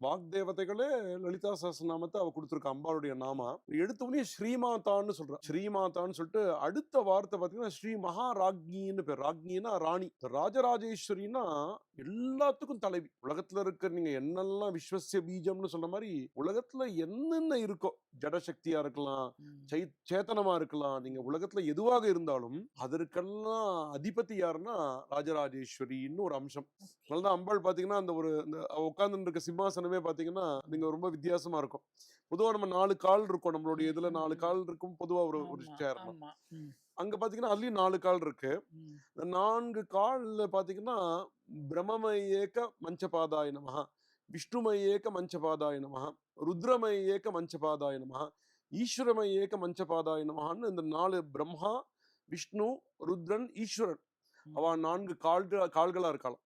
வாக்தேவதைகளே லலிதா சஹஸ்ரநாமத்தை அவ கொடுத்துருக்கா, அம்பாளுடைய நாமா. எடுத்தவொடனே ஸ்ரீமாதான்னு சொல்றா. ஸ்ரீமாதான்னு சொல்லிட்டு அடுத்த வார்த்தை பாத்தீங்கன்னா ஸ்ரீ மகாராஜ்ஞின்னு பேர். ராஜ்ஞின்னா ராணி. ராஜராஜேஸ்வரின்னா எல்லாத்துக்கும் தலைவி. உலகத்துல இருக்க நீங்க என்னெல்லாம் விஸ்வசிய பீஜம்னு சொன்ன மாதிரி உலகத்துல என்னென்ன இருக்கோ, ஜடசக்தியா இருக்கலாம், சேத்தனமா இருக்கலாம், நீங்க உலகத்துல எதுவாக இருந்தாலும் அதற்கெல்லாம் அதிபதி யாருன்னா ராஜராஜேஸ்வரின்னு ஒரு அம்சம். அதனாலதான் அம்பாள் பாத்தீங்கன்னா அந்த ஒரு உட்கார்ந்து இருக்க சிம்மாசனமே பாத்தீங்கன்னா நீங்க ரொம்ப வித்தியாசமா இருக்கும். பொதுவா நம்ம 4 கால் இருக்கும், நம்மளுடைய இதுல 4 கால் இருக்கும் பொதுவா ஒரு சேர்ல. அங்க பாத்தீங்கன்னா அதுலயும் 4 கால் இருக்கு. இந்த 4 கால்ல பாத்தீங்கன்னா பிரம்மமயேக மஞ்சபாதாய நமஹ, விஷ்ணுமயேக மஞ்சபாதாய நமஹ, ருத்ரமயேக மஞ்சபாதாய நமஹ, ஈஸ்வரமயேக மஞ்சபாதாய நமஹன்னு இந்த 4 பிரம்மா, விஷ்ணு, ருத்ரன், ஈஸ்வரன் அவ 4 கால்களா இருக்கலாம்.